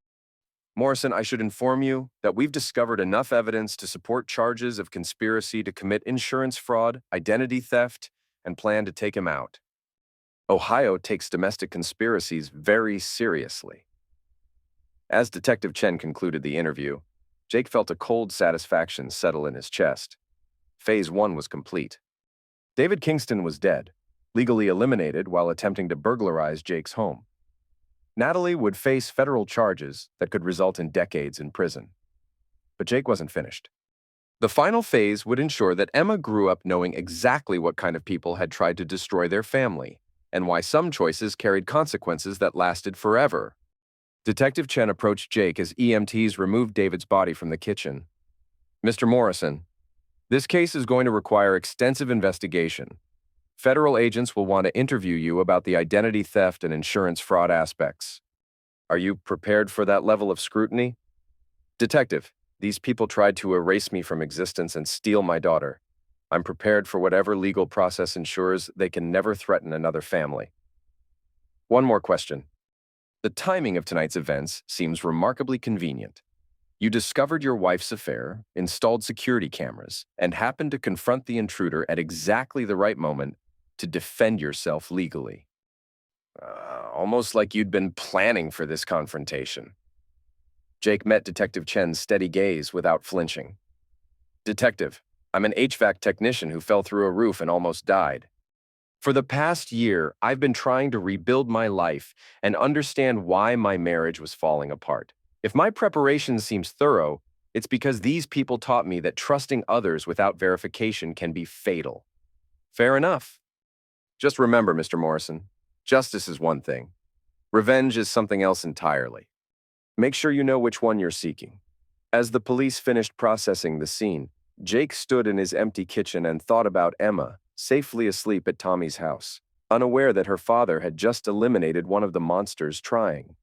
Morrison, I should inform you that we've discovered enough evidence to support charges of conspiracy to commit insurance fraud, identity theft, and plan to take him out. Ohio takes domestic conspiracies very seriously. As Detective Chen concluded the interview, Jake felt a cold satisfaction settle in his chest. Phase 1 was complete. David Kingston was dead, legally eliminated while attempting to burglarize Jake's home. Natalie would face federal charges that could result in decades in prison. But Jake wasn't finished. The final phase would ensure that Emma grew up knowing exactly what kind of people had tried to destroy their family, and why some choices carried consequences that lasted forever. Detective Chen approached Jake as EMTs removed David's body from the kitchen. Mr. Morrison, this case is going to require extensive investigation. Federal agents will want to interview you about the identity theft and insurance fraud aspects. Are you prepared for that level of scrutiny? Detective, these people tried to erase me from existence and steal my daughter. I'm prepared for whatever legal process ensures they can never threaten another family. One more question. The timing of tonight's events seems remarkably convenient. You discovered your wife's affair, installed security cameras, and happened to confront the intruder at exactly the right moment to defend yourself legally. Almost like you'd been planning for this confrontation. Jake met Detective Chen's steady gaze without flinching. Detective, I'm an HVAC technician who fell through a roof and almost died. For the past year, I've been trying to rebuild my life and understand why my marriage was falling apart. If my preparation seems thorough, it's because these people taught me that trusting others without verification can be fatal. Fair enough. Just remember, Mr. Morrison, justice is one thing. Revenge is something else entirely. Make sure you know which one you're seeking. As the police finished processing the scene, Jake stood in his empty kitchen and thought about Emma, safely asleep at Tommy's house, unaware that her father had just eliminated one of the monsters trying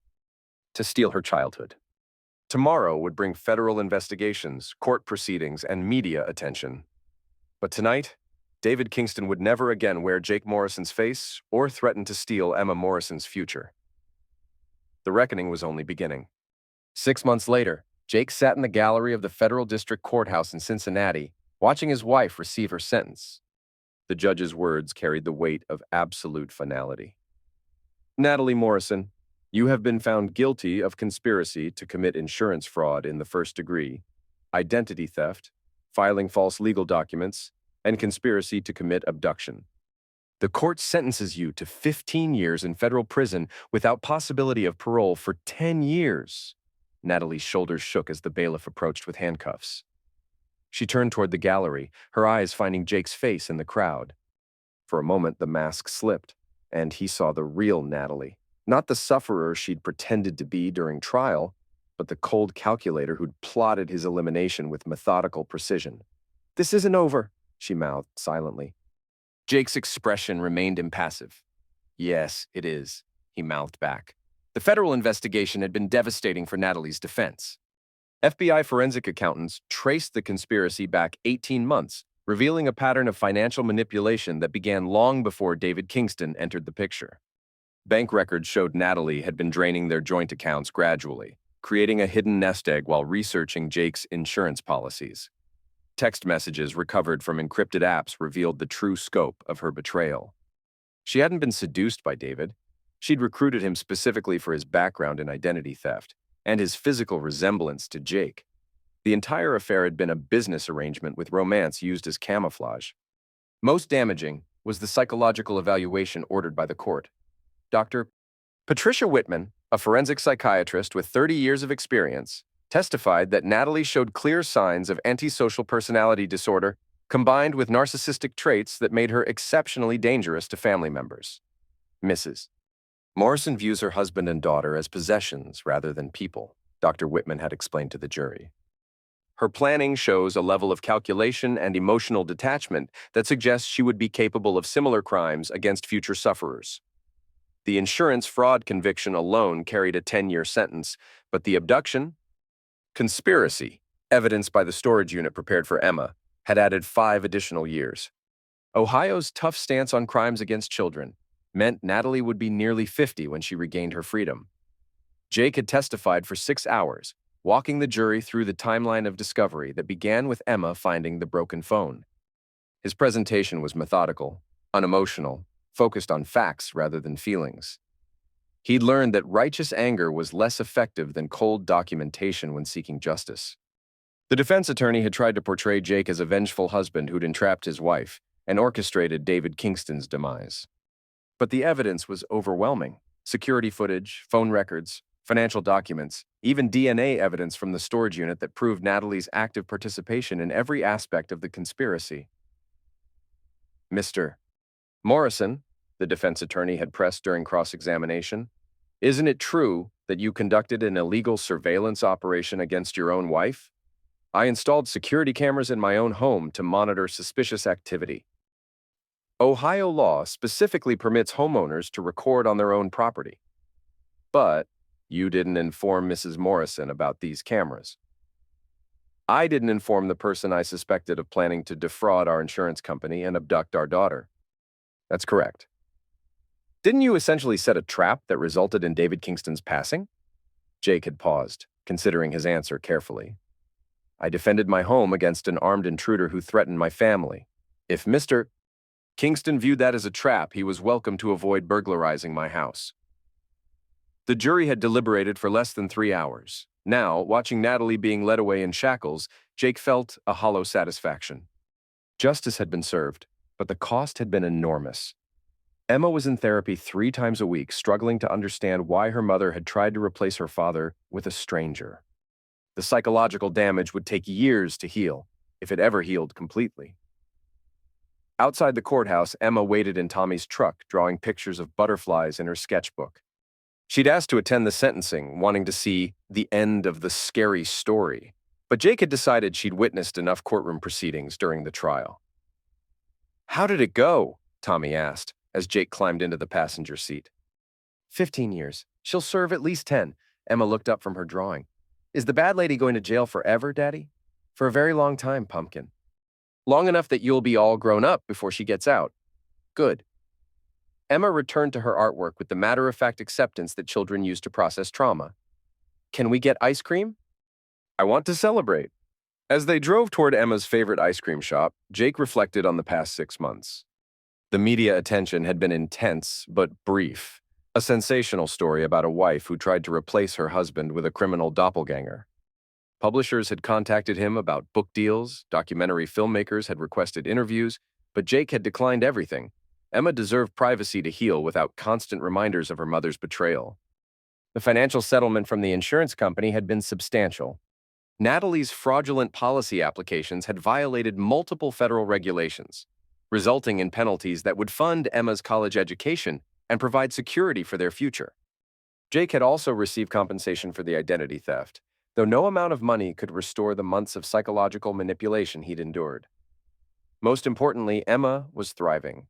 to steal her childhood. Tomorrow would bring federal investigations, court proceedings, and media attention. But tonight, David Kingston would never again wear Jake Morrison's face or threaten to steal Emma Morrison's future. The reckoning was only beginning. 6 months later, Jake sat in the gallery of the federal district courthouse in Cincinnati, watching his wife receive her sentence. The judge's words carried the weight of absolute finality. Natalie Morrison, you have been found guilty of conspiracy to commit insurance fraud in the first degree, identity theft, filing false legal documents, and conspiracy to commit abduction. The court sentences you to 15 years in federal prison without possibility of parole for 10 years. Natalie's shoulders shook as the bailiff approached with handcuffs. She turned toward the gallery, her eyes finding Jake's face in the crowd. For a moment, the mask slipped, and he saw the real Natalie. Not the sufferer she'd pretended to be during trial, but the cold calculator who'd plotted his elimination with methodical precision. "This isn't over," she mouthed silently. Jake's expression remained impassive. "Yes, it is," he mouthed back. The federal investigation had been devastating for Natalie's defense. FBI forensic accountants traced the conspiracy back 18 months, revealing a pattern of financial manipulation that began long before David Kingston entered the picture. Bank records showed Natalie had been draining their joint accounts gradually, creating a hidden nest egg while researching Jake's insurance policies. Text messages recovered from encrypted apps revealed the true scope of her betrayal. She hadn't been seduced by David. She'd recruited him specifically for his background in identity theft and his physical resemblance to Jake. The entire affair had been a business arrangement with romance used as camouflage. Most damaging was the psychological evaluation ordered by the court. Dr. Patricia Whitman, a forensic psychiatrist with 30 years of experience, testified that Natalie showed clear signs of antisocial personality disorder combined with narcissistic traits that made her exceptionally dangerous to family members. Mrs. Morrison views her husband and daughter as possessions rather than people, Dr. Whitman had explained to the jury. Her planning shows a level of calculation and emotional detachment that suggests she would be capable of similar crimes against future sufferers. The insurance fraud conviction alone carried a 10-year sentence, but the abduction, conspiracy, evidenced by the storage unit prepared for Emma, had added 5 additional years. Ohio's tough stance on crimes against children meant Natalie would be nearly 50 when she regained her freedom. Jake had testified for 6 hours, walking the jury through the timeline of discovery that began with Emma finding the broken phone. His presentation was methodical, unemotional, focused on facts rather than feelings. He'd learned that righteous anger was less effective than cold documentation when seeking justice. The defense attorney had tried to portray Jake as a vengeful husband who'd entrapped his wife and orchestrated David Kingston's demise. But the evidence was overwhelming. Security footage, phone records, financial documents, even DNA evidence from the storage unit that proved Natalie's active participation in every aspect of the conspiracy. Mr. Morrison, the defense attorney had pressed during cross-examination, isn't it true that you conducted an illegal surveillance operation against your own wife? I installed security cameras in my own home to monitor suspicious activity. Ohio law specifically permits homeowners to record on their own property. But you didn't inform Mrs. Morrison about these cameras. I didn't inform the person I suspected of planning to defraud our insurance company and abduct our daughter. That's correct. Didn't you essentially set a trap that resulted in David Kingston's passing? Jake had paused, considering his answer carefully. I defended my home against an armed intruder who threatened my family. If Mr. Kingston viewed that as a trap, he was welcome to avoid burglarizing my house. The jury had deliberated for less than 3 hours. Now, watching Natalie being led away in shackles, Jake felt a hollow satisfaction. Justice had been served, but the cost had been enormous. Emma was in therapy 3 times a week, struggling to understand why her mother had tried to replace her father with a stranger. The psychological damage would take years to heal, if it ever healed completely. Outside the courthouse, Emma waited in Tommy's truck, drawing pictures of butterflies in her sketchbook. She'd asked to attend the sentencing, wanting to see the end of the scary story, but Jake had decided she'd witnessed enough courtroom proceedings during the trial. How did it go? Tommy asked, as Jake climbed into the passenger seat. 15 years. She'll serve at least 10. Emma looked up from her drawing. Is the bad lady going to jail forever, Daddy? For a very long time, Pumpkin. Long enough that you'll be all grown up before she gets out. Good. Emma returned to her artwork with the matter-of-fact acceptance that children use to process trauma. Can we get ice cream? I want to celebrate. As they drove toward Emma's favorite ice cream shop, Jake reflected on the past 6 months. The media attention had been intense, but brief. A sensational story about a wife who tried to replace her husband with a criminal doppelganger. Publishers had contacted him about book deals, documentary filmmakers had requested interviews, but Jake had declined everything. Emma deserved privacy to heal without constant reminders of her mother's betrayal. The financial settlement from the insurance company had been substantial. Natalie's fraudulent policy applications had violated multiple federal regulations, resulting in penalties that would fund Emma's college education and provide security for their future. Jake had also received compensation for the identity theft, though no amount of money could restore the months of psychological manipulation he'd endured. Most importantly, Emma was thriving.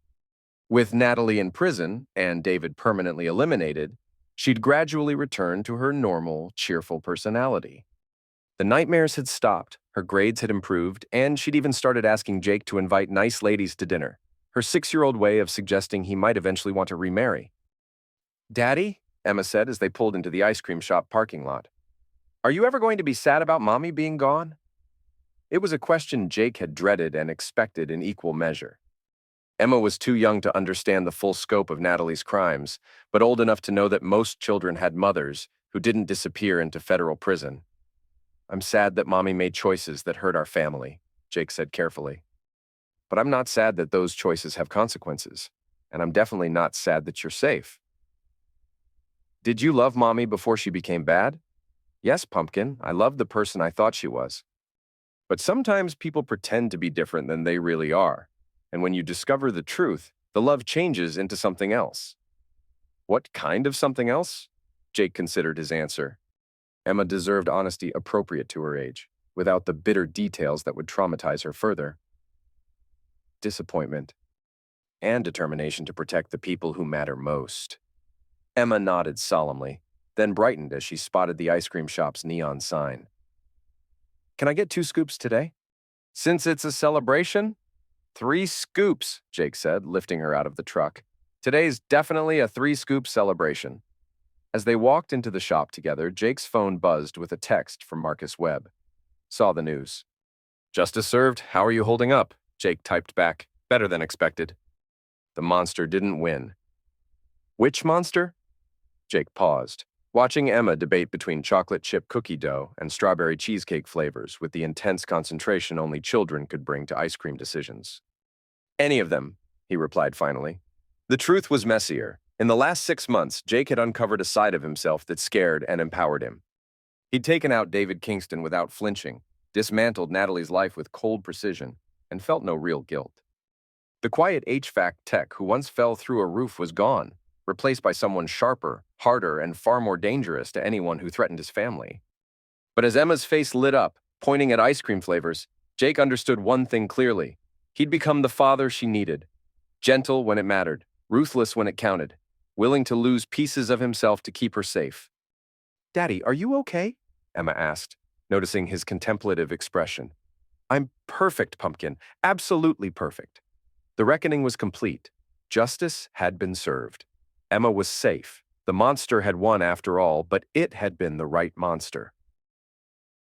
With Natalie in prison and David permanently eliminated, she'd gradually returned to her normal, cheerful personality. The nightmares had stopped, her grades had improved, and she'd even started asking Jake to invite nice ladies to dinner, her 6-year-old way of suggesting he might eventually want to remarry. Daddy, Emma said as they pulled into the ice cream shop parking lot, are you ever going to be sad about Mommy being gone? It was a question Jake had dreaded and expected in equal measure. Emma was too young to understand the full scope of Natalie's crimes, but old enough to know that most children had mothers who didn't disappear into federal prison. I'm sad that Mommy made choices that hurt our family, Jake said carefully. But I'm not sad that those choices have consequences, and I'm definitely not sad that you're safe. Did you love Mommy before she became bad? Yes, Pumpkin, I loved the person I thought she was. But sometimes people pretend to be different than they really are. And when you discover the truth, the love changes into something else. What kind of something else? Jake considered his answer. Emma deserved honesty appropriate to her age, without the bitter details that would traumatize her further. Disappointment, and determination to protect the people who matter most. Emma nodded solemnly, then brightened as she spotted the ice cream shop's neon sign. Can I get 2 scoops today? Since it's a celebration? 3 scoops, Jake said, lifting her out of the truck. Today's definitely a 3-scoop celebration. As they walked into the shop together, Jake's phone buzzed with a text from Marcus Webb. Saw the news. Justice served, how are you holding up? Jake typed back, better than expected. The monster didn't win. Which monster? Jake paused, watching Emma debate between chocolate chip cookie dough and strawberry cheesecake flavors with the intense concentration only children could bring to ice cream decisions. Any of them, he replied finally. The truth was messier. In the last 6 months, Jake had uncovered a side of himself that scared and empowered him. He'd taken out David Kingston without flinching, dismantled Natalie's life with cold precision, and felt no real guilt. The quiet HVAC tech who once fell through a roof was gone, replaced by someone sharper, harder, and far more dangerous to anyone who threatened his family. But as Emma's face lit up, pointing at ice cream flavors, Jake understood one thing clearly. He'd become the father she needed. Gentle when it mattered, ruthless when it counted, willing to lose pieces of himself to keep her safe. Daddy, are you okay? Emma asked, noticing his contemplative expression. I'm perfect, Pumpkin, absolutely perfect. The reckoning was complete. Justice had been served. Emma was safe. The monster had won after all, but it had been the right monster.